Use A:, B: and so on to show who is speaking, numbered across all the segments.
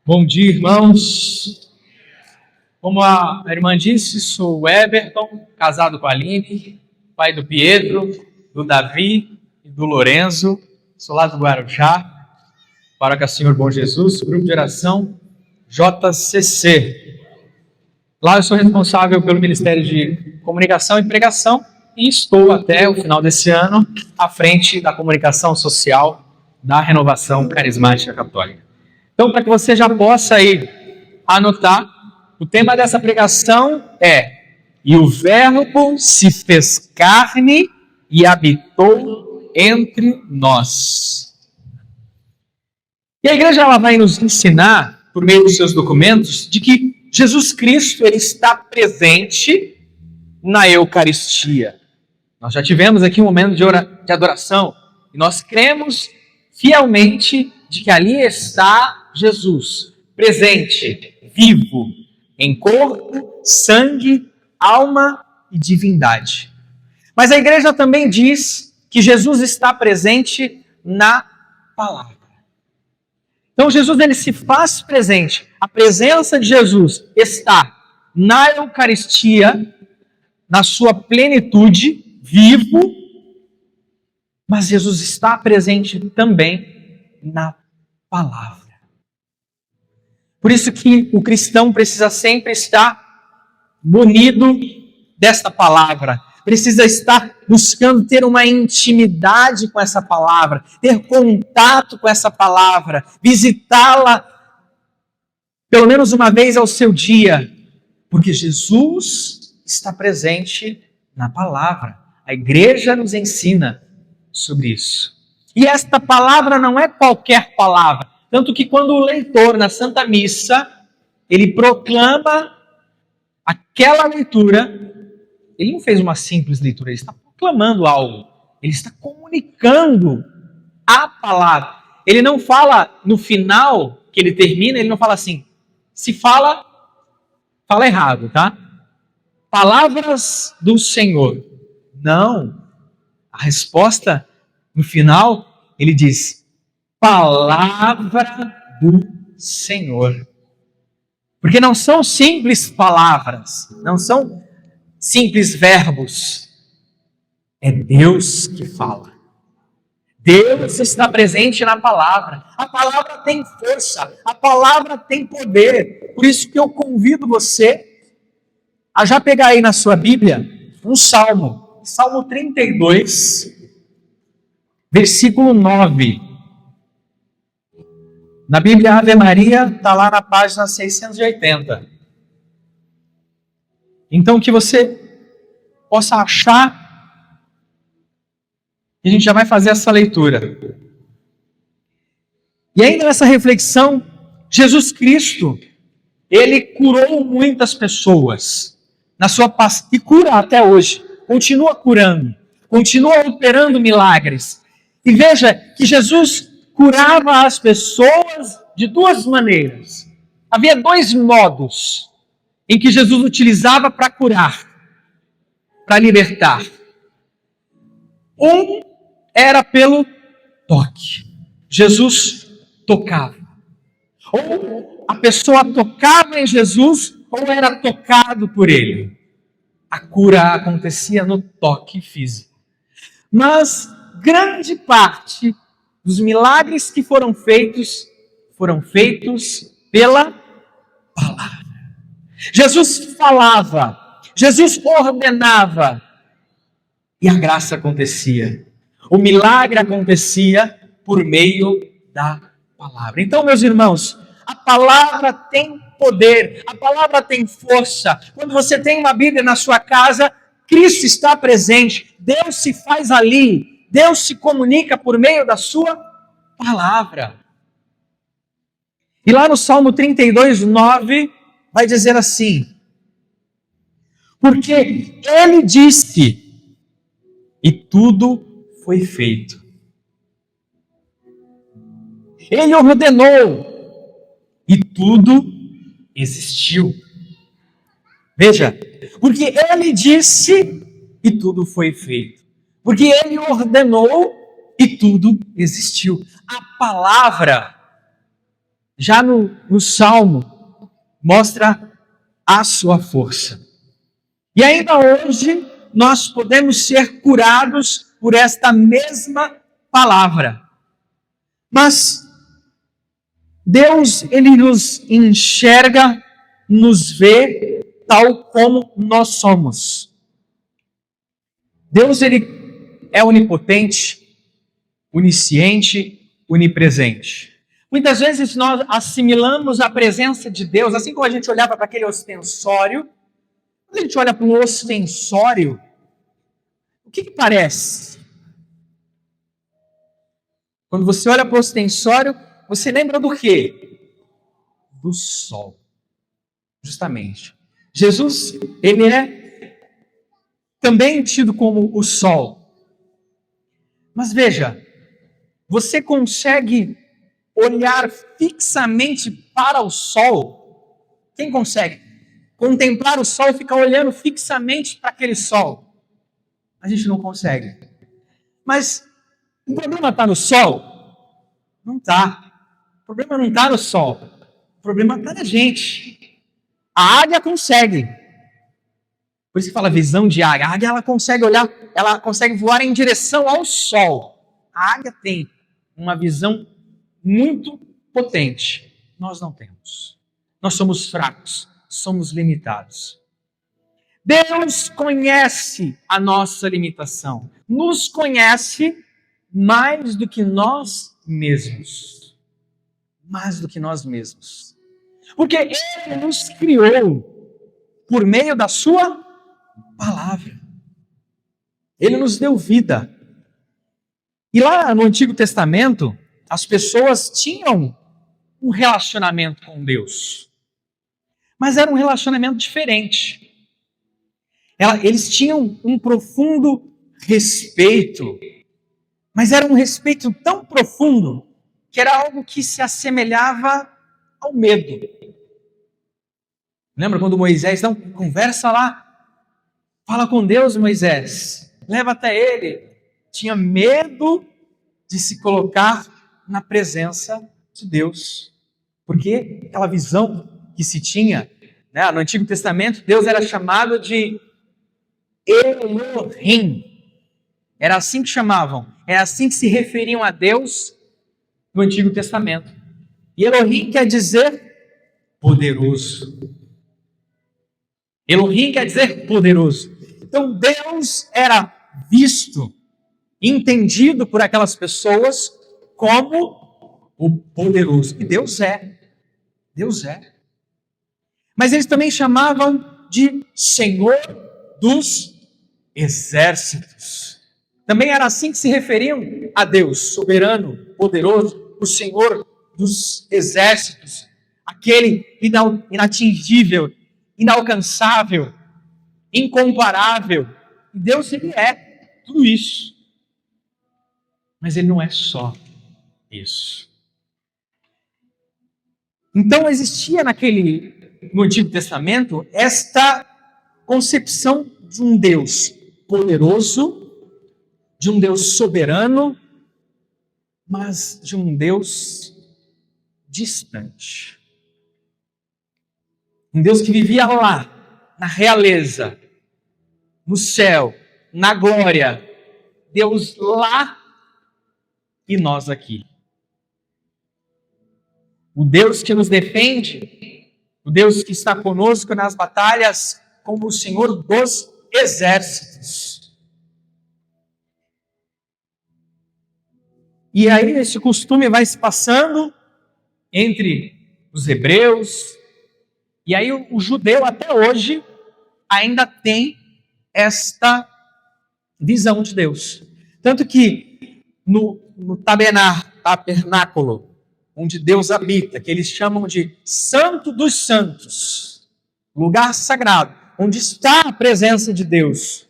A: Bom dia, irmãos. Como a irmã disse, sou o Everton, casado com a Aline, pai do Pietro, do Davi e do Lorenzo. Sou lá do Guarujá, Paróquia Senhor Bom Jesus, grupo de oração JCC. Lá eu sou responsável pelo Ministério de Comunicação e Pregação e estou até o final desse ano à frente da comunicação social da Renovação Carismática Católica. Então, para que você já possa aí anotar, o tema dessa pregação é: e o Verbo se fez carne e habitou entre nós. E a igreja ela vai nos ensinar, por meio dos seus documentos, de que Jesus Cristo ele está presente na Eucaristia. Nós já tivemos aqui um momento de adoração e nós cremos fielmente de que ali está Jesus, presente, vivo, em corpo, sangue, alma e divindade. Mas a igreja também diz que Jesus está presente na palavra. Então Jesus ele se faz presente. A presença de Jesus está na Eucaristia, na sua plenitude, vivo, mas Jesus está presente também na palavra. Por isso que o cristão precisa sempre estar munido desta palavra. Precisa estar buscando ter uma intimidade com essa palavra, ter contato com essa palavra, visitá-la pelo menos uma vez ao seu dia, porque Jesus está presente na palavra. A igreja nos ensina sobre isso. E esta palavra não é qualquer palavra. Tanto que quando o leitor na Santa Missa, ele proclama aquela leitura, ele não fez uma simples leitura, ele está proclamando algo. Ele está comunicando a palavra. Ele não fala no final, que ele termina, ele não fala assim, se fala errado, tá? Palavras do Senhor. Não. A resposta, no final, ele diz, palavra do Senhor. Porque não são simples palavras, não são simples verbos. É Deus que fala. Deus está presente na palavra. A palavra tem força, a palavra tem poder. Por isso que eu convido você a já pegar aí na sua Bíblia um salmo. Salmo 32, versículo 9. Na Bíblia Ave Maria, está lá na página 680. Então que você possa achar, e a gente já vai fazer essa leitura. E ainda nessa reflexão, Jesus Cristo, ele curou muitas pessoas na sua paz, e cura até hoje, continua curando, continua operando milagres. E veja que Jesus curava as pessoas de duas maneiras. Havia dois modos em que Jesus utilizava para curar, para libertar. Um era pelo toque. Jesus tocava. Ou a pessoa tocava em Jesus, ou era tocado por ele. A cura acontecia no toque físico. Mas grande parte dos milagres que foram feitos pela palavra. Jesus falava, Jesus ordenava, e a graça acontecia. O milagre acontecia por meio da palavra. Então, meus irmãos, a palavra tem poder, a palavra tem força. Quando você tem uma Bíblia na sua casa, Cristo está presente, Deus se faz ali. Deus se comunica por meio da sua palavra. E lá no Salmo 32, 9, vai dizer assim, porque ele disse, e tudo foi feito. Ele ordenou, e tudo existiu. Veja, porque ele disse, e tudo foi feito. Porque ele ordenou e tudo existiu. A palavra Já no Salmo, mostra a sua força. E ainda hoje, nós podemos ser curados por esta mesma palavra. Mas Deus, Ele nos enxerga, nos vê tal como nós somos. Deus, Ele é onipotente, onisciente, onipresente. Muitas vezes nós assimilamos a presença de Deus, assim como a gente olhava para aquele ostensório. Quando a gente olha para um ostensório, o que parece? Quando você olha para o ostensório, você lembra do quê? Do sol. Justamente. Jesus, ele é também tido como o sol. Mas veja, você consegue olhar fixamente para o sol? Quem consegue? Contemplar o sol e ficar olhando fixamente para aquele sol? A gente não consegue. Mas o problema está no sol? Não está. O problema não está no sol. O problema está na gente. A águia consegue. Por isso que fala visão de águia. A águia ela consegue olhar, ela consegue voar em direção ao sol. A águia tem uma visão muito potente. Nós não temos. Nós somos fracos, somos limitados. Deus conhece a nossa limitação. Nos conhece mais do que nós mesmos. Mais do que nós mesmos. Porque Ele nos criou por meio da sua palavra. Ele nos deu vida. E lá no Antigo Testamento, as pessoas tinham um relacionamento com Deus. Mas era um relacionamento diferente. Eles tinham um profundo respeito. Mas era um respeito tão profundo que era algo que se assemelhava ao medo. Lembra quando Moisés, não, conversa lá, fala com Deus, Moisés, leva até ele. Tinha medo de se colocar na presença de Deus. Porque aquela visão que se tinha, né, no Antigo Testamento, Deus era chamado de Elohim. Era assim que chamavam, era assim que se referiam a Deus no Antigo Testamento. E Elohim quer dizer poderoso. Elohim quer dizer poderoso. Então Deus era visto, entendido por aquelas pessoas como o poderoso. E Deus é. Deus é. Mas eles também chamavam de Senhor dos Exércitos. Também era assim que se referiam a Deus, soberano, poderoso, o Senhor dos Exércitos, aquele inatingível, inalcançável, incomparável. E Deus, Ele é tudo isso. Mas Ele não é só isso. Então existia no Antigo Testamento esta concepção de um Deus poderoso, de um Deus soberano, mas de um Deus distante. Um Deus que vivia lá, na realeza, no céu, na glória. Deus lá e nós aqui. O Deus que nos defende, o Deus que está conosco nas batalhas, como o Senhor dos Exércitos. E aí esse costume vai se passando entre os hebreus, e aí o judeu até hoje ainda tem esta visão de Deus. Tanto que no tabernáculo, onde Deus habita, que eles chamam de Santo dos Santos, lugar sagrado, onde está a presença de Deus,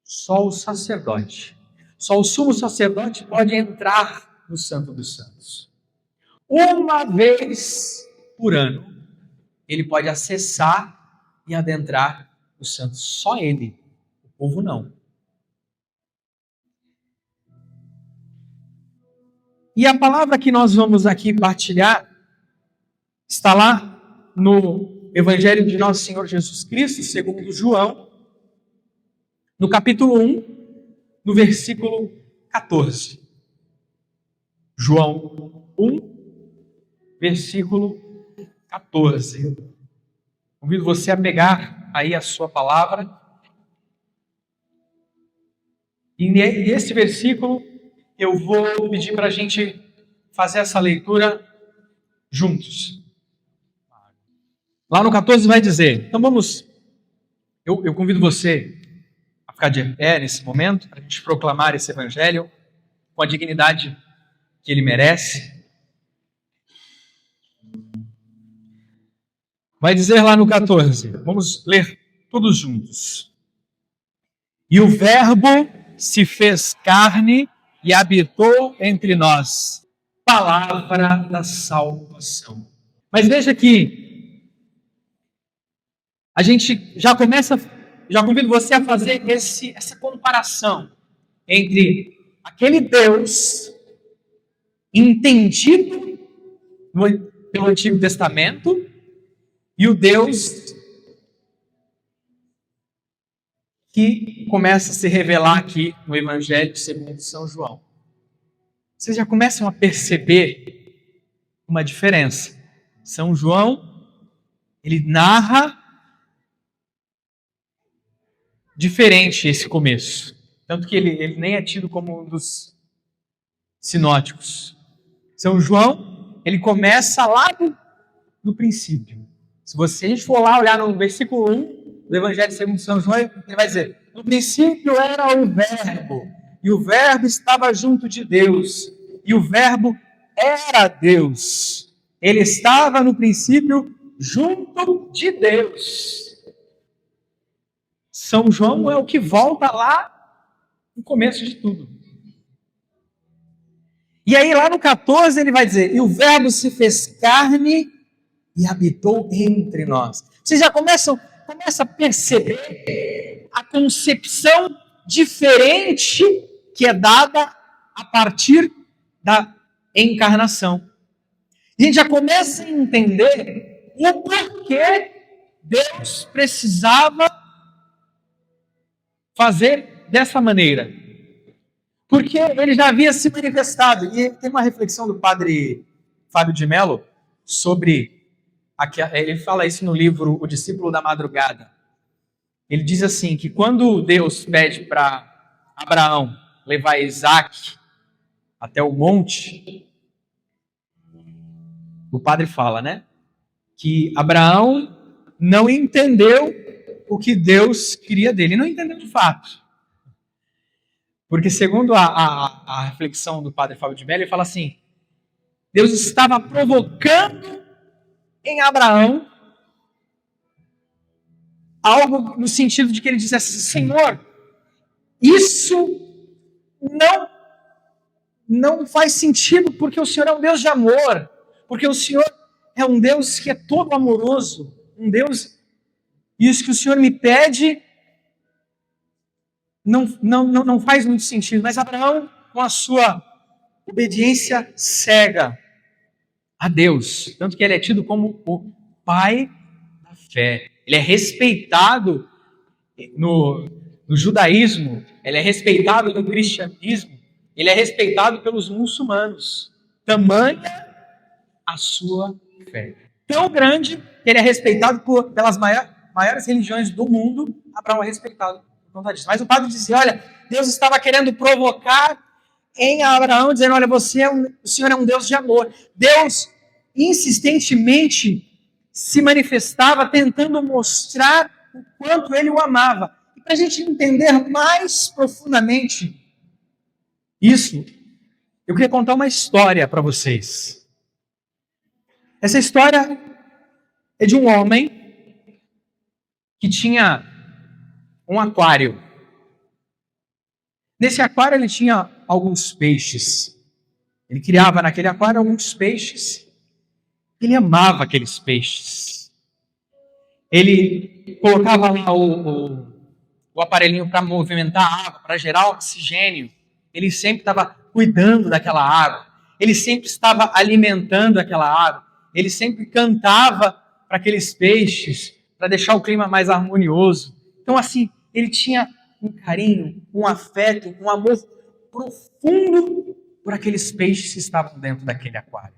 A: só o sacerdote, só o sumo sacerdote pode entrar no Santo dos Santos. Uma vez por ano, ele pode acessar e adentrar o santo. Só ele, o povo não. E a palavra que nós vamos aqui partilhar Está lá no Evangelho de Nosso Senhor Jesus Cristo, segundo João, no capítulo 1, no versículo 14. João 1, versículo 14. Convido você a pegar aí a sua palavra. E nesse versículo eu vou pedir para a gente fazer essa leitura juntos. Lá no 14 vai dizer, então vamos, eu convido você a ficar de pé nesse momento, para a gente proclamar esse evangelho com a dignidade que ele merece. Vai dizer lá no 14, vamos ler todos juntos. E o Verbo se fez carne e habitou entre nós, palavra da salvação. Mas veja que a gente já convido você a fazer essa comparação entre aquele Deus entendido pelo Antigo Testamento e o Deus que começa a se revelar aqui no Evangelho segundo São João. Vocês já começam a perceber uma diferença. São João, ele narra diferente esse começo. Tanto que ele nem é tido como um dos sinóticos. São João, ele começa lá no princípio. Se a gente for lá olhar no versículo 1 do Evangelho segundo São João, ele vai dizer, no princípio era o Verbo, e o Verbo estava junto de Deus, e o Verbo era Deus. Ele estava no princípio junto de Deus. São João é o que volta lá no começo de tudo. E aí lá no 14 ele vai dizer, e o Verbo se fez carne e habitou entre nós. Vocês já começam a perceber a concepção diferente que é dada a partir da encarnação. A gente já começa a entender o porquê Deus precisava fazer dessa maneira. Porque ele já havia se manifestado. E tem uma reflexão do padre Fábio de Mello sobre... Ele fala isso no livro O Discípulo da Madrugada. Ele diz assim, que quando Deus pede para Abraão levar Isaac até o monte, o padre fala, né? Que Abraão não entendeu o que Deus queria dele. Não entendeu de fato. Porque segundo a reflexão do padre Fábio de Mello, ele fala assim, Deus estava provocando em Abraão algo no sentido de que ele dissesse, Senhor, isso não faz sentido, porque o Senhor é um Deus de amor, porque o Senhor é um Deus que é todo amoroso, um Deus, isso que o Senhor me pede não faz muito sentido. Mas Abraão, com a sua obediência cega a Deus, tanto que ele é tido como o pai da fé. Ele é respeitado no judaísmo, ele é respeitado no cristianismo, ele é respeitado pelos muçulmanos. Tamanha a sua fé. Tão grande que ele é respeitado pelas maiores religiões do mundo. Abraão é respeitado por conta disso. Mas o padre dizia, olha, Deus estava querendo provocar em Abraão, dizendo, olha, o Senhor é um Deus de amor. Deus insistentemente se manifestava tentando mostrar o quanto ele o amava. E para a gente entender mais profundamente isso, eu queria contar uma história para vocês. Essa história é de um homem que tinha um aquário. Nesse aquário ele tinha alguns peixes. Ele criava naquele aquário alguns peixes. Ele amava aqueles peixes. Ele colocava lá o aparelhinho para movimentar a água, para gerar oxigênio. Ele sempre estava cuidando daquela água. Ele sempre estava alimentando aquela água. ele sempre cantava para aqueles peixes, para deixar o clima mais harmonioso. Então, assim, ele tinha um carinho, um afeto, um amor profundo por aqueles peixes que estavam dentro daquele aquário.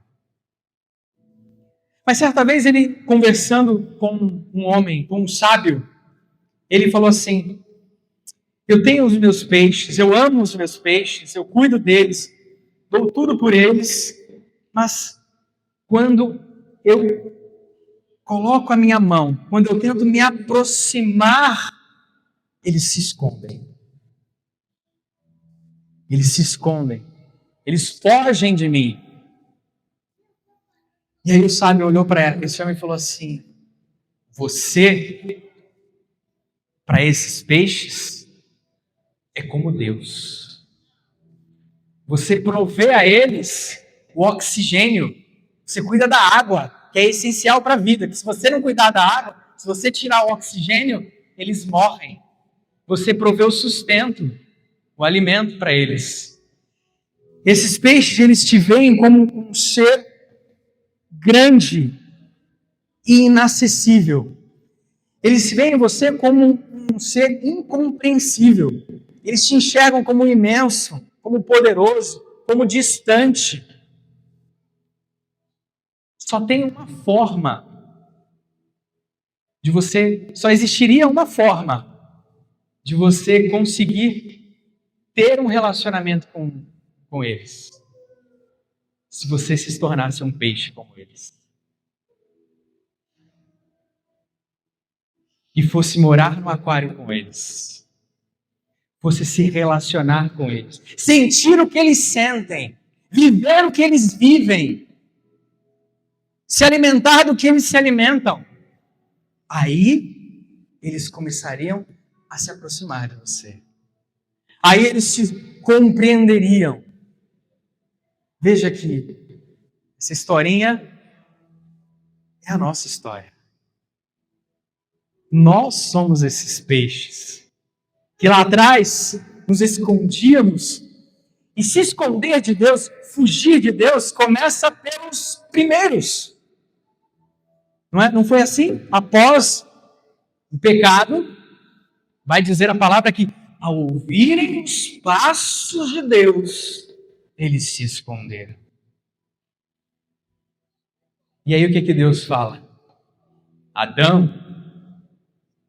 A: Mas certa vez ele, conversando com um homem, com um sábio, ele falou assim: eu tenho os meus peixes, eu amo os meus peixes, eu cuido deles, dou tudo por eles, mas quando eu coloco a minha mão, quando eu tento me aproximar, eles se escondem. Eles se escondem. Eles fogem de mim. E aí o sábio olhou para esse homem e falou assim: você, para esses peixes, é como Deus. Você provê a eles o oxigênio. Você cuida da água, que é essencial para a vida. Que se você não cuidar da água, se você tirar o oxigênio, eles morrem. Você provê o sustento, o alimento para eles. Esses peixes, eles te veem como um ser grande e inacessível. Eles veem você como um ser incompreensível. Eles te enxergam como imenso, como poderoso, como distante. Só tem uma forma de você, só existiria uma forma de você conseguir ter um relacionamento com eles. Se você se tornasse um peixe como eles. E fosse morar no aquário com eles. Fosse se relacionar com eles. Sentir o que eles sentem. Viver o que eles vivem. Se alimentar do que eles se alimentam. Aí, eles começariam a se aproximar de você. Aí eles te compreenderiam. Veja aqui, essa historinha é a nossa história. Nós somos esses peixes que lá atrás nos escondíamos. E se esconder de Deus, fugir de Deus, começa pelos primeiros. Não é? Não foi assim? Após o pecado, vai dizer a palavra que ao ouvirem os passos de Deus, eles se esconderam. E aí o que Deus fala? Adão,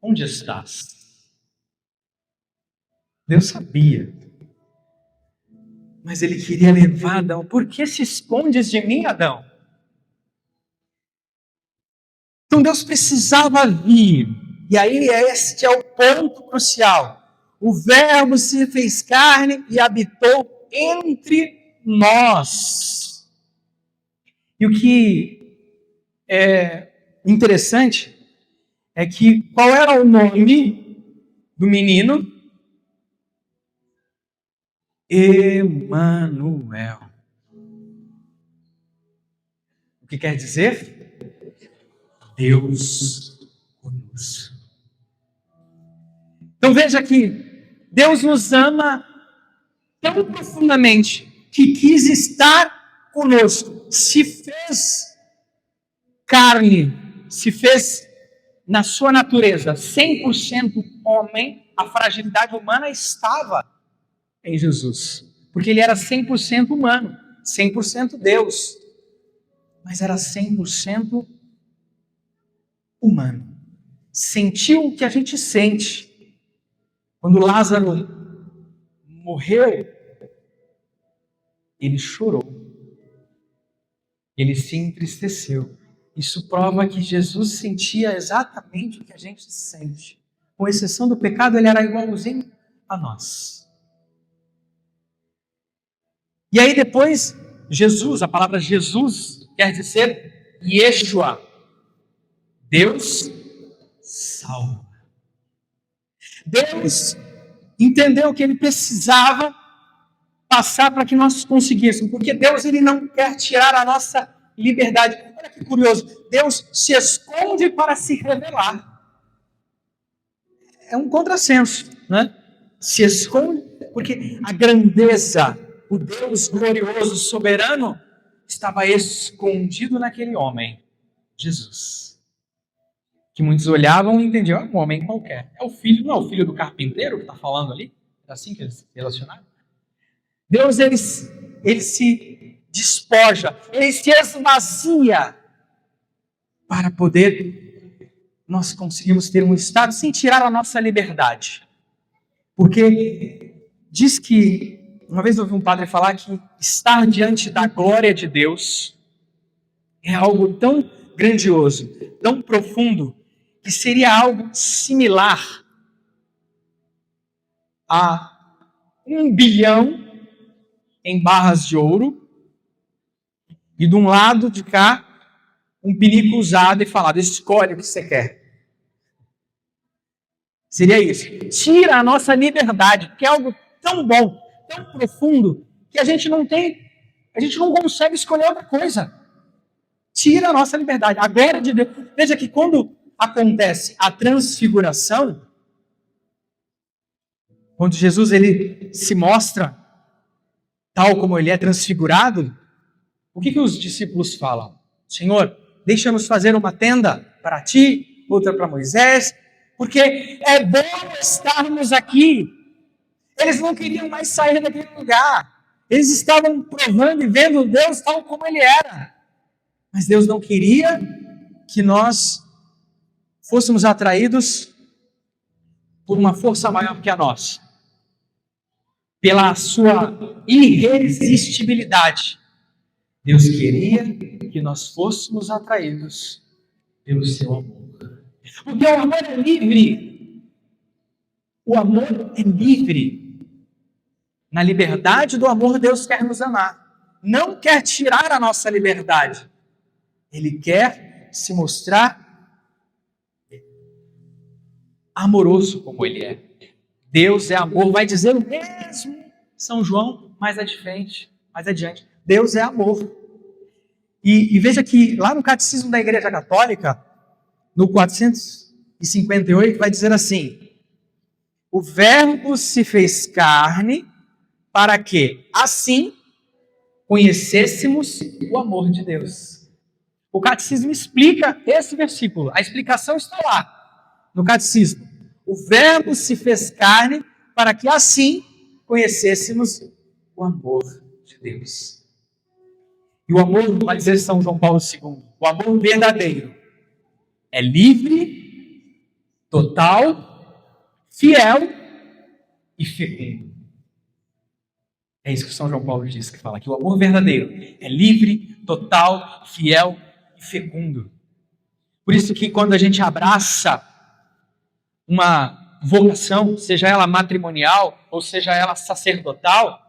A: onde estás? Deus sabia. Mas ele queria levar Adão. Por que se escondes de mim, Adão? Então Deus precisava vir. E aí este é o ponto crucial. O Verbo se fez carne e habitou entre nós. E o que é interessante é que qual era o nome do menino? Emanuel. O que quer dizer? Deus conosco. Então veja que Deus nos ama tão profundamente que quis estar conosco. Se fez carne, se fez na sua natureza 100% homem, a fragilidade humana estava em Jesus. Porque ele era 100% humano, 100% Deus. Mas era 100% humano. Sentiu o que a gente sente. Quando Lázaro morreu, ele chorou. Ele se entristeceu. Isso prova que Jesus sentia exatamente o que a gente sente. Com exceção do pecado, ele era igualzinho a nós. E aí depois, Jesus, a palavra Jesus quer dizer Yeshua. Deus salva. Deus entendeu que ele precisava passar para que nós conseguíssemos, porque Deus ele não quer tirar a nossa liberdade. Olha que curioso, Deus se esconde para se revelar. É um contrassenso, né? Se esconde, porque a grandeza, o Deus glorioso, soberano, estava escondido naquele homem. Jesus. Que muitos olhavam e entendiam, é um homem qualquer. É o filho, não é o filho do carpinteiro que está falando ali? É assim que eles se relacionaram? Deus, ele se despoja, ele se esvazia para poder nós conseguirmos ter um estado sem tirar a nossa liberdade. Porque diz que, uma vez eu ouvi um padre falar que estar diante da glória de Deus é algo tão grandioso, tão profundo, que seria algo similar a 1 bilhão em barras de ouro e de um lado de cá um pinico usado e falado, escolhe o que você quer. Seria isso. Tira a nossa liberdade, que é algo tão bom, tão profundo, que a gente não consegue escolher outra coisa. Tira a nossa liberdade. A glória de Deus. Veja que quando acontece a transfiguração, quando Jesus ele se mostra tal como ele é transfigurado, o que os discípulos falam? Senhor, deixa-nos fazer uma tenda para ti, outra para Moisés, porque é bom estarmos aqui. Eles não queriam mais sair daquele lugar. Eles estavam provando e vendo Deus tal como ele era. Mas Deus não queria que nós fôssemos atraídos por uma força maior que a nossa. Pela sua irresistibilidade. Deus queria que nós fôssemos atraídos pelo seu amor. Porque o amor é livre. O amor é livre. Na liberdade do amor, Deus quer nos amar. Não quer tirar a nossa liberdade. Ele quer se mostrar amoroso como ele é. Deus é amor, vai dizer o mesmo São João, mais adiante. Deus é amor. E veja que lá no Catecismo da Igreja Católica, no 458, vai dizer assim: o Verbo se fez carne para que, assim, conhecêssemos o amor de Deus. O Catecismo explica esse versículo. A explicação está lá, no Catecismo. O Verbo se fez carne para que, assim, conhecêssemos o amor de Deus. E o amor, vai dizer São João Paulo II, o amor verdadeiro é livre, total, fiel e fecundo. É isso que São João Paulo diz, que fala que o amor verdadeiro é livre, total, fiel e fecundo. Por isso que quando a gente abraça uma vocação, seja ela matrimonial ou seja ela sacerdotal,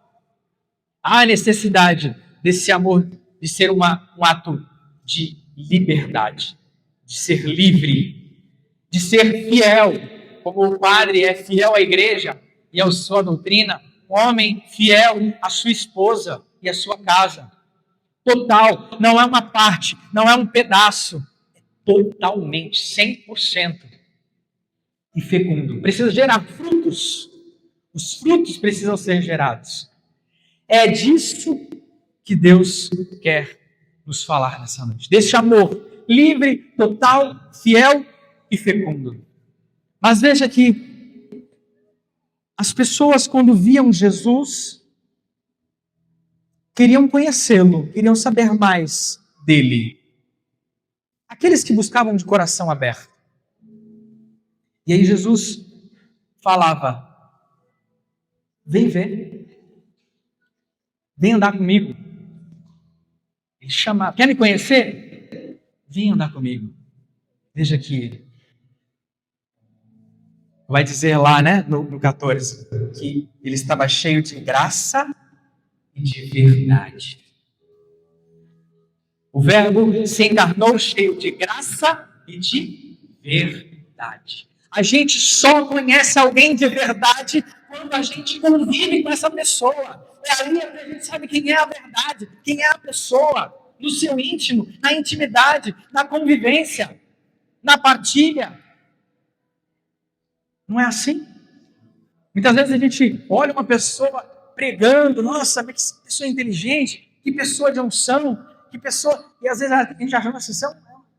A: há necessidade desse amor de ser um ato de liberdade, de ser livre, de ser fiel, como o padre é fiel à igreja e à sua doutrina, um homem fiel à sua esposa e à sua casa. Total, não é uma parte, não é um pedaço, é totalmente, 100%. E fecundo. Precisa gerar frutos. Os frutos precisam ser gerados. É disso que Deus quer nos falar nessa noite. Desse amor livre, total, fiel e fecundo. Mas veja que as pessoas, quando viam Jesus, queriam conhecê-lo, queriam saber mais dele. Aqueles que buscavam de coração aberto. E aí Jesus falava: vem ver, vem andar comigo. Ele chamava: quer me conhecer? Vem andar comigo. Veja que vai dizer lá, né, no 14, que ele estava cheio de graça e de verdade. O Verbo se encarnou cheio de graça e de verdade. A gente só conhece alguém de verdade quando a gente convive com essa pessoa. É ali que a gente sabe quem é a verdade, quem é a pessoa, no seu íntimo, na intimidade, na convivência, na partilha. Não é assim? Muitas vezes a gente olha uma pessoa pregando, nossa, que pessoa inteligente, que pessoa de unção, que pessoa... E às vezes a gente acha uma sessão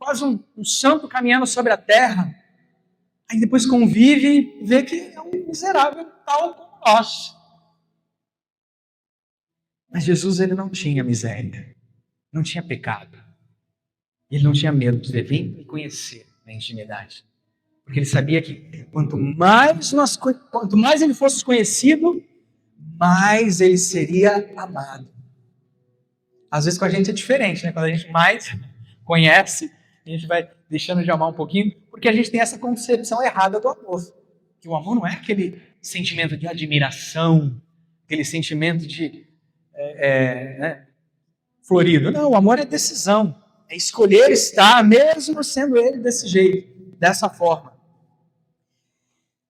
A: quase um santo caminhando sobre a terra. Aí depois convive e vê que é um miserável tal como nós. Mas Jesus, ele não tinha miséria, não tinha pecado. Ele não tinha medo de vir me conhecer na intimidade. Porque ele sabia que quanto mais ele fosse conhecido, mais ele seria amado. Às vezes com a gente é diferente, né? Quando a gente mais conhece, a gente vai deixando de amar um pouquinho, porque a gente tem essa concepção errada do amor. Que o amor não é aquele sentimento de admiração, aquele sentimento de florido. Não, o amor é decisão. É escolher estar, mesmo sendo ele desse jeito, dessa forma.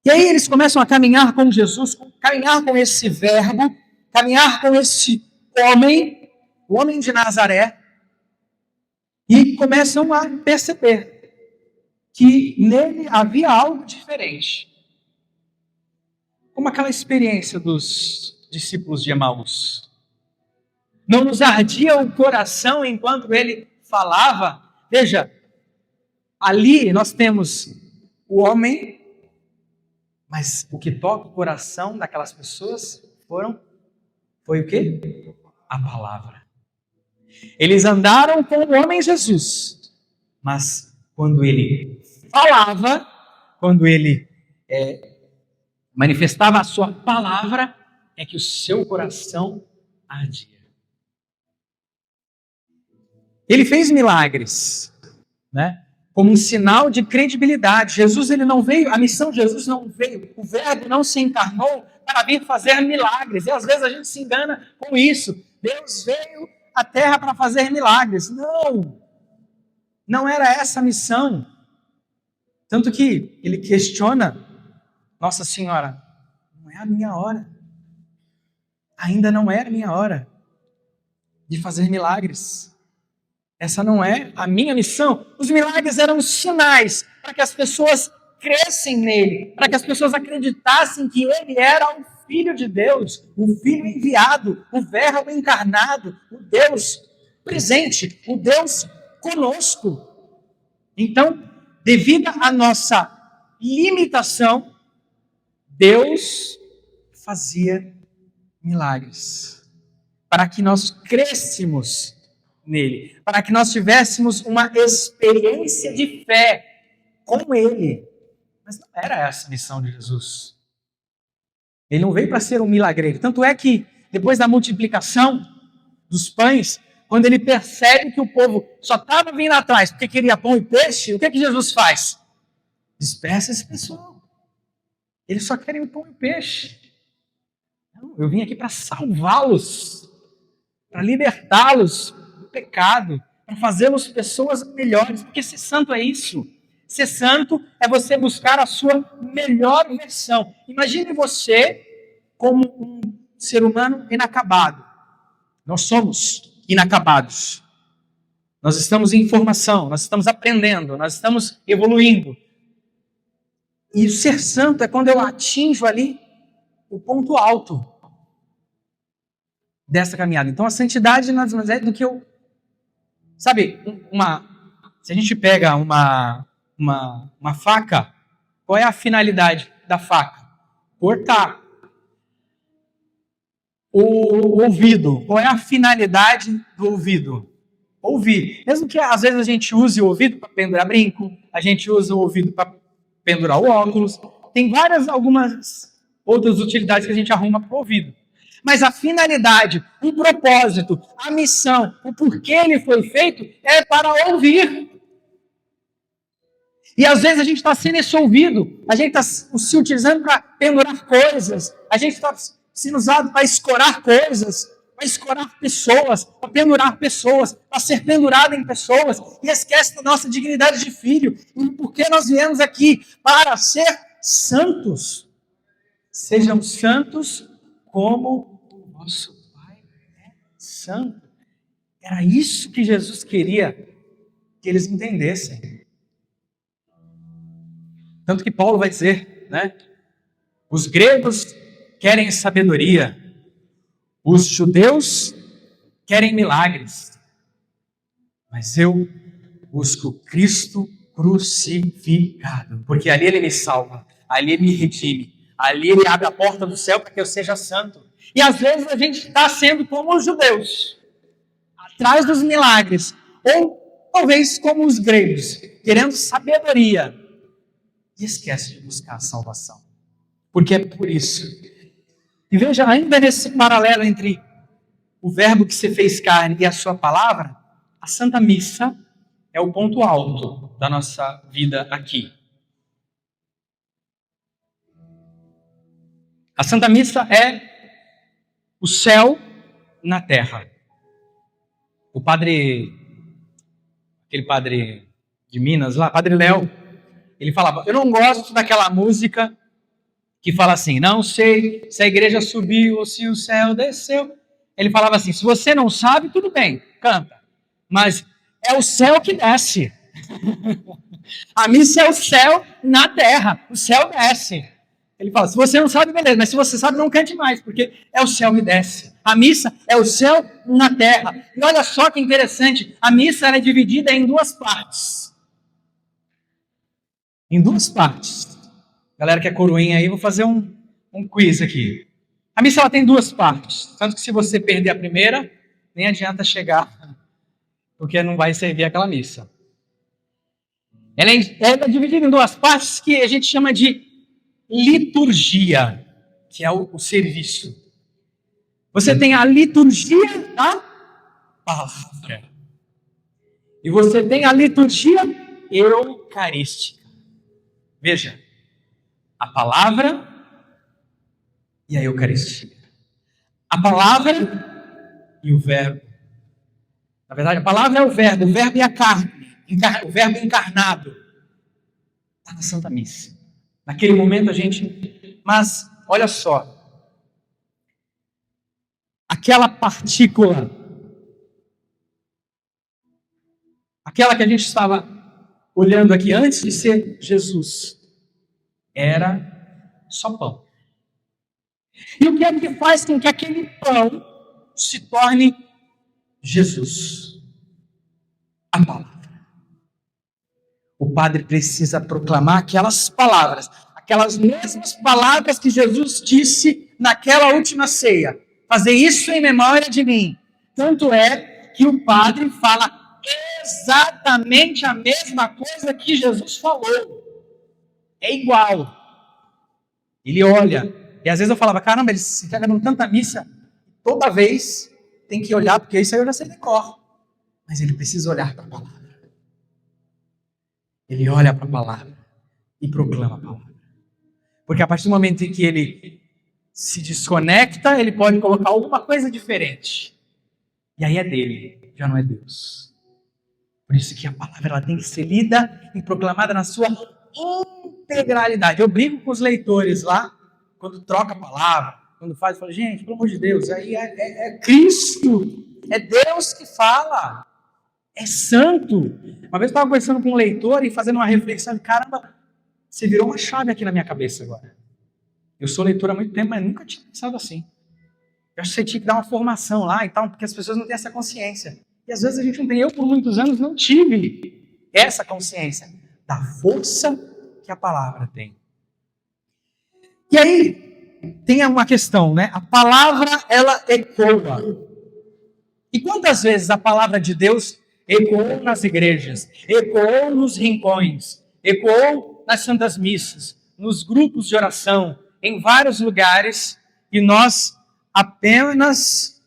A: E aí eles começam a caminhar com Jesus, caminhar com esse verbo, caminhar com esse homem, o homem de Nazaré, e começam a perceber que nele havia algo diferente. Como aquela experiência dos discípulos de Emaús. Não nos ardia o coração enquanto ele falava? Veja, ali nós temos o homem, mas o que toca o coração daquelas pessoas foi o quê? A palavra. Eles andaram com o homem Jesus, mas quando ele falava, quando ele manifestava a sua palavra, é que o seu coração ardia. Ele fez milagres, né? Como um sinal de credibilidade. Jesus, ele não veio, a missão de Jesus não veio, o verbo não se encarnou para vir fazer milagres. E às vezes a gente se engana com isso. Deus veio à terra para fazer milagres. Não era essa a missão. Tanto que ele questiona, Nossa Senhora, não é a minha hora. Ainda não era a minha hora de fazer milagres. Essa não é a minha missão. Os milagres eram sinais para que as pessoas crescem nele, para que as pessoas acreditassem que ele era o Filho de Deus, o Filho enviado, o Verbo encarnado, o Deus presente, o Deus conosco. Então, devido à nossa limitação, Deus fazia milagres para que nós crescêssemos nele, para que nós tivéssemos uma experiência de fé com ele. Mas não era essa a missão de Jesus. Ele não veio para ser um milagreiro. Tanto é que, depois da multiplicação dos pães, quando ele percebe que o povo só estava vindo atrás porque queria pão e peixe, o que Jesus faz? Dispersa esse pessoal. Eles só querem o pão e peixe. Não, eu vim aqui para salvá-los, para libertá-los do pecado, para fazê-los pessoas melhores, porque ser santo é isso. Ser santo é você buscar a sua melhor versão. Imagine você como um ser humano inacabado. Nós somos inacabados. Nós estamos em formação, nós estamos aprendendo, nós estamos evoluindo. E ser santo é quando eu atinjo ali o ponto alto dessa caminhada. Então a santidade nada mais é do que eu... Sabe, se a gente pega uma faca, qual é a finalidade da faca? Cortar. O ouvido, qual é a finalidade do ouvido? Ouvir. Mesmo que às vezes a gente use o ouvido para pendurar brinco, a gente usa o ouvido para pendurar o óculos, tem algumas outras utilidades que a gente arruma para o ouvido. Mas a finalidade, o propósito, a missão, o porquê ele foi feito é para ouvir. E às vezes a gente está sendo esse ouvido, a gente está se utilizando para pendurar coisas, a gente está sendo usado para escorar coisas, para escorar pessoas, para pendurar pessoas, para ser pendurado em pessoas, e esquece da nossa dignidade de filho. E por que nós viemos aqui? Para ser santos. Sejam santos como o nosso Pai é santo. Era isso que Jesus queria que eles entendessem. Tanto que Paulo vai dizer, né? Os gregos querem sabedoria, os judeus querem milagres, mas eu busco Cristo crucificado, porque ali Ele me salva, ali Ele me redime, ali Ele abre a porta do céu para que eu seja santo. E às vezes a gente está sendo como os judeus, atrás dos milagres, ou talvez como os gregos, querendo sabedoria, e esquece de buscar a salvação. Porque é por isso. E veja, ainda nesse paralelo entre o verbo que se fez carne e a sua palavra, a Santa Missa é o ponto alto da nossa vida aqui. A Santa Missa é o céu na terra. Aquele padre de Minas lá, Padre Léo, ele falava, eu não gosto daquela música que fala assim, não sei se a igreja subiu ou se o céu desceu. Ele falava assim, se você não sabe, tudo bem, canta. Mas é o céu que desce. A missa é o céu na terra. O céu desce. Ele fala, se você não sabe, beleza. Mas se você sabe, não cante mais, porque é o céu que desce. A missa é o céu na terra. E olha só que interessante. A missa é dividida em duas partes. Em duas partes. Galera que é coroinha aí, vou fazer um quiz aqui. A missa ela tem duas partes. Tanto que se você perder a primeira, nem adianta chegar, porque não vai servir aquela missa. Ela é dividida em duas partes que a gente chama de liturgia, que é o serviço. Você tem a liturgia da palavra. E você tem a liturgia eucarística. Veja, a palavra e a Eucaristia. A palavra e o verbo. Na verdade, a palavra é o verbo e a carne. O verbo encarnado. Está na Santa Missa. Naquele momento a gente... Mas, olha só. Aquela partícula, aquela que a gente estava olhando aqui antes de ser Jesus, era só pão. E o que é que faz com que aquele pão se torne Jesus? A palavra. O padre precisa proclamar aquelas palavras, aquelas mesmas palavras que Jesus disse naquela última ceia. Fazer isso em memória de mim. Tanto é que o padre fala exatamente a mesma coisa que Jesus falou. É igual. Ele olha. E às vezes eu falava, caramba, ele se entrega dando tanta missa, toda vez tem que olhar, porque isso aí eu já sei de cor. Mas ele precisa olhar para a palavra. Ele olha para a palavra e proclama a palavra. Porque a partir do momento em que ele se desconecta, ele pode colocar alguma coisa diferente. E aí é dele, já não é Deus. Por isso que a palavra ela tem que ser lida e proclamada na sua integralidade. Eu brinco com os leitores lá, quando troca a palavra, quando faz, eu falo, gente, pelo amor de Deus, aí é Cristo, é Deus que fala, é santo. Uma vez eu estava conversando com um leitor e fazendo uma reflexão, caramba, você virou uma chave aqui na minha cabeça agora. Eu sou leitor há muito tempo, mas nunca tinha pensado assim. Eu acho que você tinha que dar uma formação lá e tal, porque as pessoas não têm essa consciência. E às vezes a gente não tem. Eu, por muitos anos, não tive essa consciência da força que a palavra tem. E aí, tem uma questão, né? A palavra, ela ecoa. E quantas vezes a palavra de Deus ecoou nas igrejas, ecoou nos rincões, ecoou nas santas missas, nos grupos de oração, em vários lugares, e nós apenas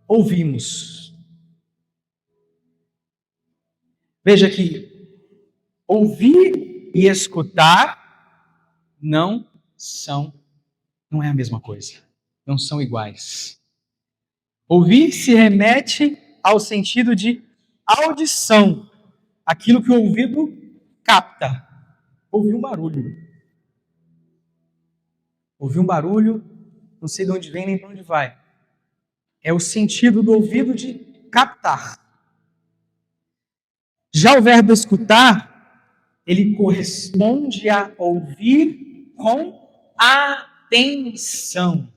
A: ouvimos. Veja que ouvir e escutar não é a mesma coisa. Não são iguais. Ouvir se remete ao sentido de audição. Aquilo que o ouvido capta. Ouvir um barulho. Ouvir um barulho, não sei de onde vem nem para onde vai. É o sentido do ouvido de captar. Já o verbo escutar, ele corresponde a ouvir com atenção.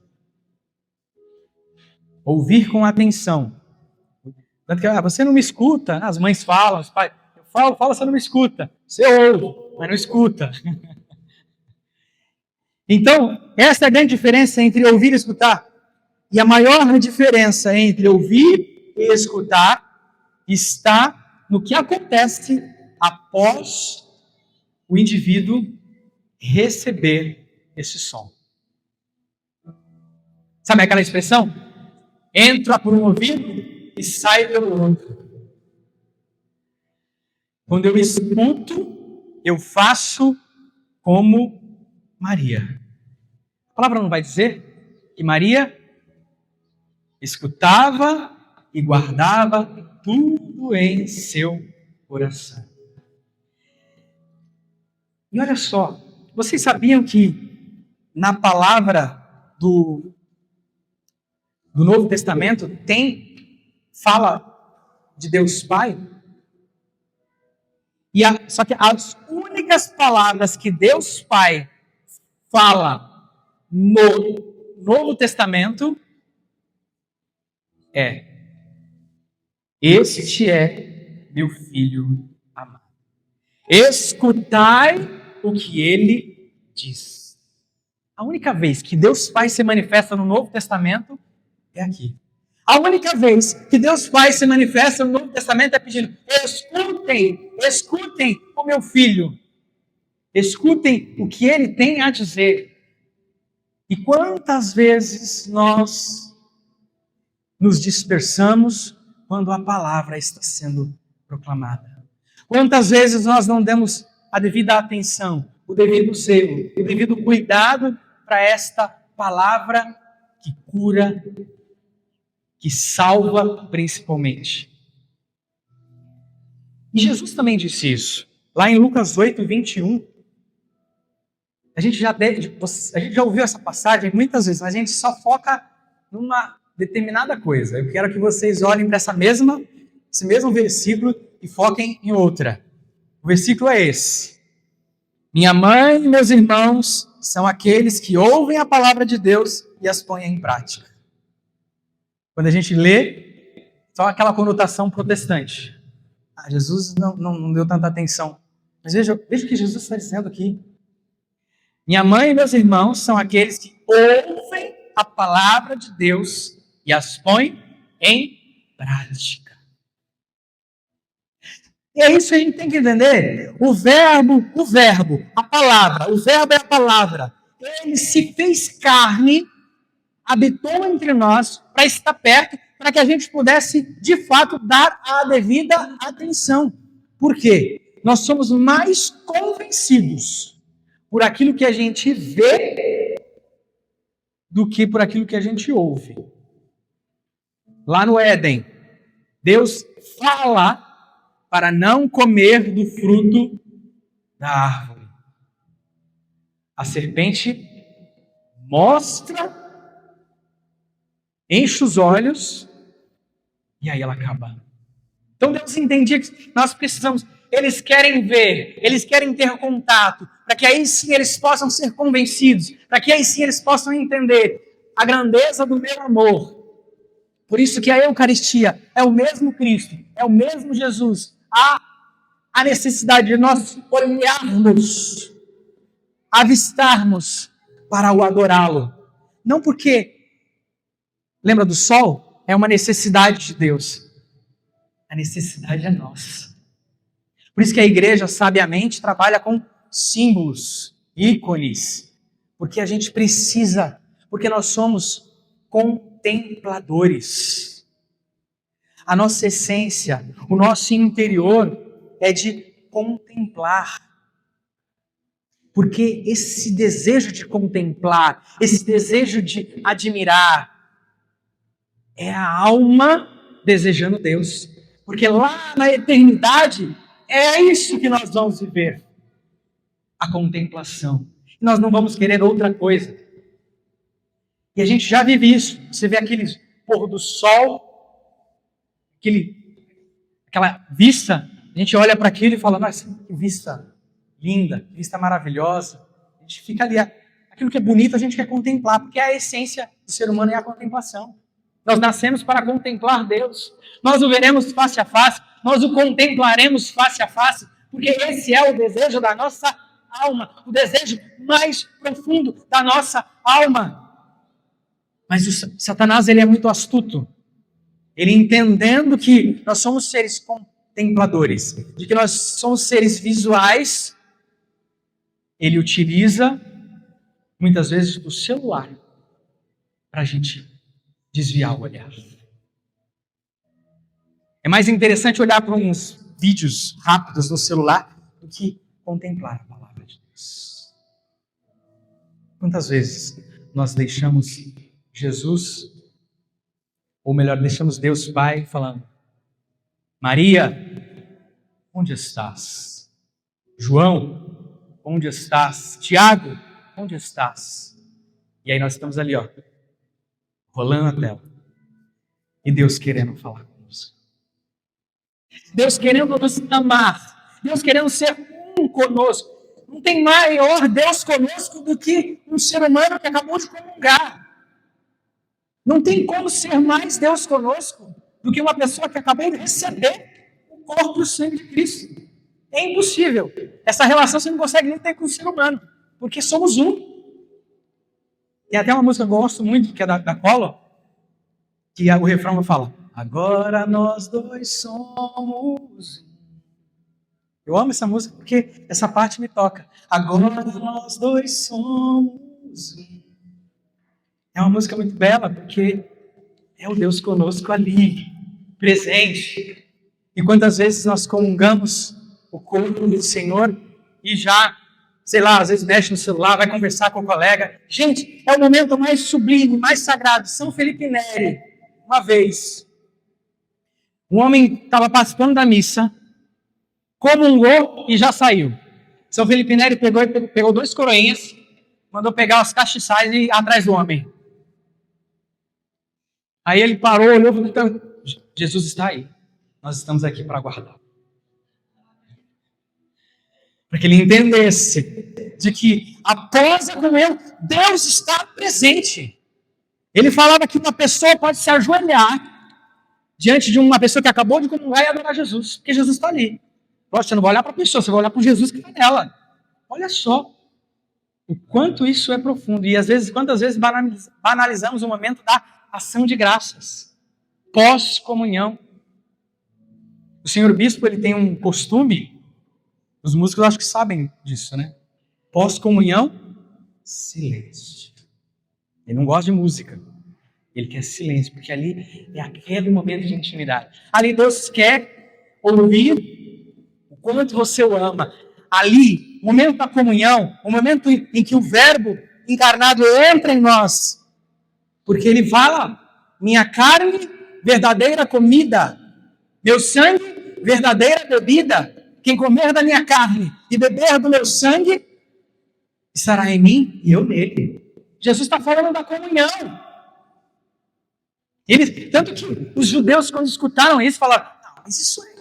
A: Ouvir com atenção. Tanto que você não me escuta, as mães falam, os pais, eu falo, você não me escuta. Você ouve, mas não escuta. Então, essa é a grande diferença entre ouvir e escutar. E a maior diferença entre ouvir e escutar está no que acontece após o indivíduo receber esse som. Sabe aquela expressão? Entra por um ouvido e sai pelo outro. Quando eu escuto, eu faço como Maria. A palavra não vai dizer que Maria escutava e guardava tudo em seu coração. E olha só, vocês sabiam que na palavra do Novo Testamento fala de Deus Pai? Só que as únicas palavras que Deus Pai fala no Novo Testamento é: este é meu filho amado. Escutai o que ele diz. A única vez que Deus Pai se manifesta no Novo Testamento é aqui. A única vez que Deus Pai se manifesta no Novo Testamento é pedindo: escutem o meu filho. Escutem o que ele tem a dizer. E quantas vezes nós nos dispersamos quando a palavra está sendo proclamada? Quantas vezes nós não damos a devida atenção, o devido zelo, o devido cuidado para esta palavra que cura, que salva principalmente? E Jesus também disse isso. Lá em Lucas 8, 21. A gente já ouviu essa passagem muitas vezes, mas a gente só foca numa determinada coisa. Eu quero que vocês olhem para esse mesmo versículo e foquem em outra. O versículo é esse: minha mãe e meus irmãos são aqueles que ouvem a palavra de Deus e as põem em prática. Quando a gente lê, só aquela conotação protestante. Jesus não deu tanta atenção. Mas veja o que Jesus está dizendo aqui. Minha mãe e meus irmãos são aqueles que ouvem a palavra de Deus e as põem em prática. E é isso que a gente tem que entender. O verbo é a palavra. Ele se fez carne, habitou entre nós para estar perto, para que a gente pudesse, de fato, dar a devida atenção. Por quê? Nós somos mais convencidos por aquilo que a gente vê do que por aquilo que a gente ouve. Lá no Éden, Deus fala para não comer do fruto da árvore. A serpente mostra, enche os olhos e aí ela acaba. Então Deus entendia que nós precisamos. Eles querem ver, eles querem ter contato, para que aí sim eles possam ser convencidos, para que aí sim eles possam entender a grandeza do meu amor. Por isso que a Eucaristia é o mesmo Cristo, é o mesmo Jesus. Há a necessidade de nós olharmos, avistarmos para o adorá-lo. Não porque, lembra do sol? É uma necessidade de Deus. A necessidade é nossa. Por isso que a igreja, sabiamente, trabalha com símbolos, ícones. Porque a gente precisa, porque nós somos contempladores. A nossa essência, o nosso interior é de contemplar. Porque esse desejo de contemplar, esse desejo de admirar, é a alma desejando Deus. Porque lá na eternidade, é isso que nós vamos viver. A contemplação. Nós não vamos querer outra coisa. E a gente já vive isso. Você vê aquele pôr do sol, aquela vista, a gente olha para aquilo e fala: nossa, que vista linda, que vista maravilhosa. A gente fica ali. Aquilo que é bonito a gente quer contemplar, porque a essência do ser humano é a contemplação. Nós nascemos para contemplar Deus. Nós o veremos face a face, nós o contemplaremos face a face, porque esse é o desejo da nossa alma, o desejo mais profundo da nossa alma. Mas o Satanás, ele é muito astuto. Ele, entendendo que nós somos seres contempladores, de que nós somos seres visuais, ele utiliza muitas vezes o celular para a gente desviar o olhar. É mais interessante olhar para uns vídeos rápidos no celular do que contemplar a palavra de Deus. Quantas vezes nós deixamos Jesus, ou melhor, deixamos Deus Pai falando: Maria, onde estás? João, onde estás? Tiago, onde estás? E aí nós estamos ali, rolando a tela. E Deus querendo falar conosco. Deus querendo nos amar. Deus querendo ser um conosco. Não tem maior Deus conosco do que um ser humano que acabou de comungar. Não tem como ser mais Deus conosco do que uma pessoa que acabou de receber o corpo e o sangue de Cristo. É impossível. Essa relação você não consegue nem ter com o ser humano, porque somos um. Tem até uma música que eu gosto muito, que é da Collor, que o refrão fala: agora nós dois somos um. Eu amo essa música porque essa parte me toca. Agora nós dois somos um. É uma música muito bela porque é o Deus conosco ali, presente. E quantas vezes nós comungamos o corpo do Senhor e já, sei lá, às vezes mexe no celular, vai conversar com o colega. Gente, é o momento mais sublime, mais sagrado. São Felipe Neri, uma vez, um homem estava participando da missa, comungou e já saiu. São Felipe Neri pegou 2 coroinhas, mandou pegar os castiçais e ir atrás do homem. Aí ele parou, olhou e falou: Jesus está aí. Nós estamos aqui para aguardar. Para que ele entendesse de que após a comunhão, Deus está presente. Ele falava que uma pessoa pode se ajoelhar diante de uma pessoa que acabou de comungar e adorar Jesus, porque Jesus está ali. Você não vai olhar para a pessoa, você vai olhar para o Jesus que está nela. Olha só o quanto isso é profundo. E quantas vezes banalizamos o momento da ação de graças, pós-comunhão. O senhor bispo, ele tem um costume, os músicos acho que sabem disso, né? Pós-comunhão, silêncio. Ele não gosta de música. Ele quer silêncio, porque ali é aquele momento de intimidade. Ali Deus quer ouvir o quanto você o ama. Ali, o momento da comunhão, o momento em que o Verbo encarnado entra em nós. Porque ele fala: minha carne, verdadeira comida, meu sangue, verdadeira bebida. Quem comer da minha carne e beber do meu sangue, estará em mim e eu nele. Jesus está falando da comunhão. Tanto que os judeus, quando escutaram isso, falaram: não, mas isso aí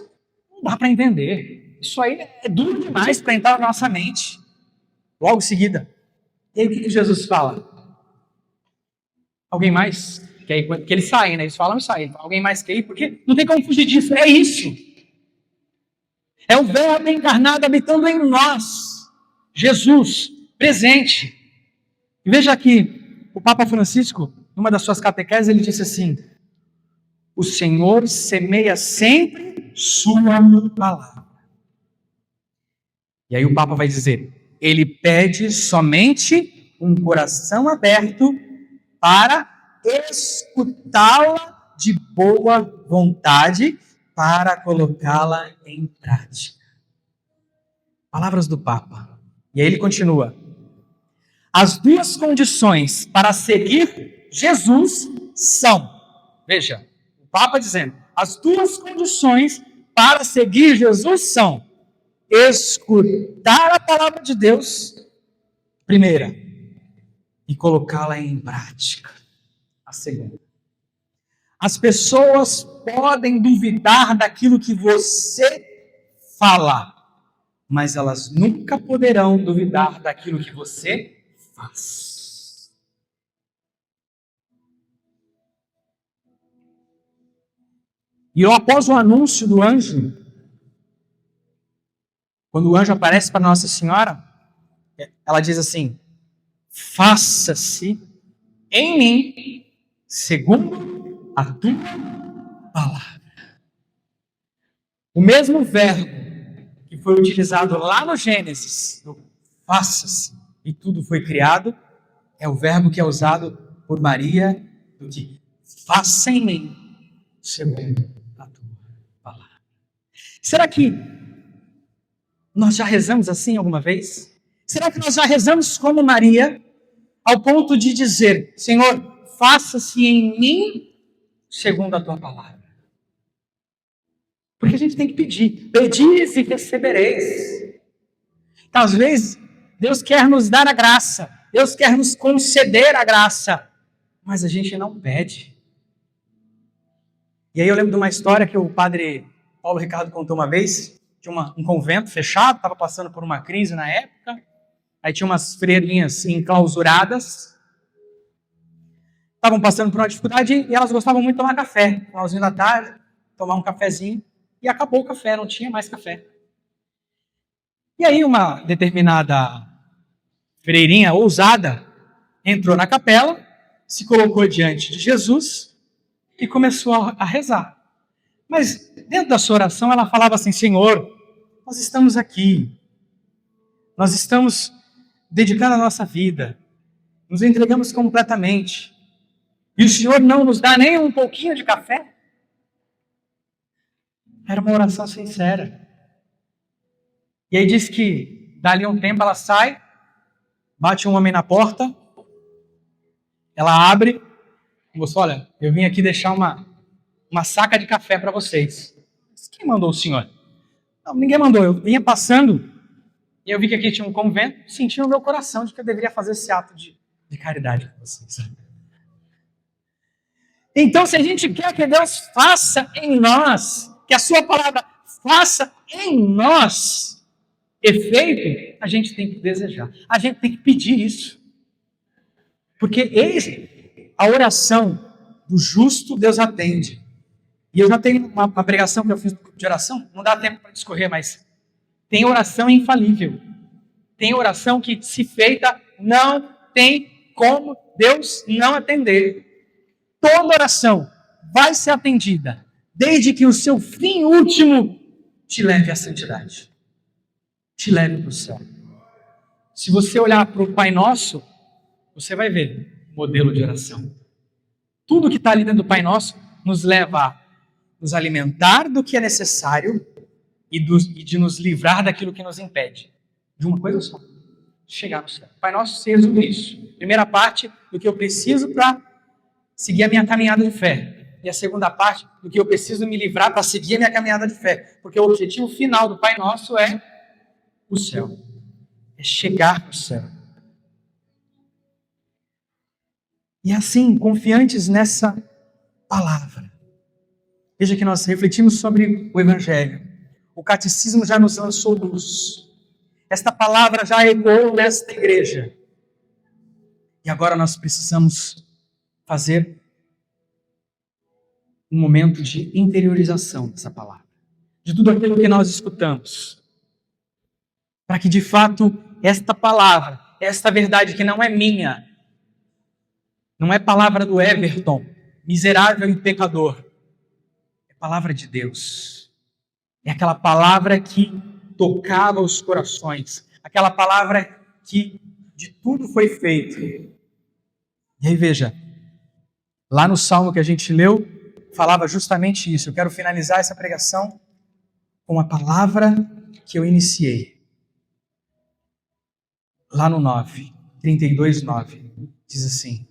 A: não dá para entender. Isso aí é duro demais para entrar na nossa mente. Logo em seguida. E aí o que Jesus fala? Alguém mais? Que eles saem, né? Eles falam e saem. Alguém mais quer ir? Porque não tem como fugir disso. É isso. É o Verbo encarnado habitando em nós. Jesus, presente. E veja aqui, o Papa Francisco, numa das suas catequeses, ele disse assim: o Senhor semeia sempre sua palavra. E aí o Papa vai dizer: ele pede somente um coração aberto para escutá-la de boa vontade, para colocá-la em prática. Palavras do Papa. E aí ele continua: as 2 condições para seguir Jesus são, veja, o Papa dizendo, as 2 condições para seguir Jesus são escutar a palavra de Deus, primeira, e colocá-la em prática, a segunda. As pessoas podem duvidar daquilo que você fala, mas elas nunca poderão duvidar daquilo que você faz. E após o anúncio do anjo, quando o anjo aparece para Nossa Senhora, ela diz assim: faça-se em mim segundo a tua palavra. O mesmo verbo que foi utilizado lá no Gênesis, no faça-se, e tudo foi criado, é o verbo que é usado por Maria, do que faça em mim segundo a tua palavra. Será que nós já rezamos assim alguma vez? Será que nós já rezamos como Maria, ao ponto de dizer: Senhor, faça-se em mim segundo a tua palavra? Porque a gente tem que pedir. Pedis e recebereis. Então, às vezes, Deus quer nos dar a graça. Deus quer nos conceder a graça. Mas a gente não pede. E aí eu lembro de uma história que o padre Paulo Ricardo contou uma vez. Tinha um convento fechado, estava passando por uma crise na época. Aí tinha umas freirinhas enclausuradas. Estavam passando por uma dificuldade e elas gostavam muito de tomar café. No finalzinho da tarde, tomar um cafezinho. E acabou o café, não tinha mais café. E aí uma determinada freirinha ousada entrou na capela, se colocou diante de Jesus e começou a rezar. Mas dentro da sua oração ela falava assim: Senhor, nós estamos aqui. Nós estamos dedicando a nossa vida. Nos entregamos completamente. E o Senhor não nos dá nem um pouquinho de café? Era uma oração sincera. E aí diz que, dali a um tempo, ela sai, bate um homem na porta, ela abre, e moça, olha, eu vim aqui deixar uma saca de café para vocês. Quem mandou o senhor? Não, ninguém mandou, eu vinha passando, e eu vi que aqui tinha um convento, senti no meu coração de que eu deveria fazer esse ato de caridade com vocês. Então, se a gente quer que Deus faça em nós, que a sua palavra faça em nós efeito, a gente tem que desejar. A gente tem que pedir isso. Porque a oração do justo, Deus atende. E eu já tenho uma pregação que eu fiz de oração, não dá tempo para discorrer, mas tem oração infalível. Tem oração que, se feita, não tem como Deus não atender. Toda oração vai ser atendida, desde que o seu fim último te leve à santidade, te leve para o céu. Se você olhar para o Pai Nosso, você vai ver o modelo de oração. Tudo que está ali dentro do Pai Nosso nos leva a nos alimentar do que é necessário e de nos livrar daquilo que nos impede. De uma coisa só, chegar no céu. O Pai Nosso se resume isso. Primeira parte, do que eu preciso para seguir a minha caminhada de fé. E a segunda parte, do que eu preciso me livrar para seguir a minha caminhada de fé. Porque o objetivo final do Pai Nosso é o céu. É chegar no céu. E assim, confiantes nessa palavra. Veja que nós refletimos sobre o Evangelho. O catecismo já nos lançou luz. Esta palavra já ecoou nesta igreja. E agora nós precisamos fazer um momento de interiorização dessa palavra. De tudo aquilo que nós escutamos. Para que de fato esta palavra, esta verdade que não é minha, não é palavra do Everton, miserável e pecador. É palavra de Deus. É aquela palavra que tocava os corações. Aquela palavra que de tudo foi feito. E aí veja, lá no Salmo que a gente leu, falava justamente isso. Eu quero finalizar essa pregação com a palavra que eu iniciei. Lá no 9, 32:9, diz assim: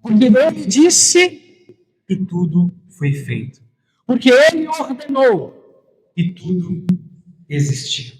A: porque ele disse e tudo foi feito. Porque ele ordenou e tudo existiu.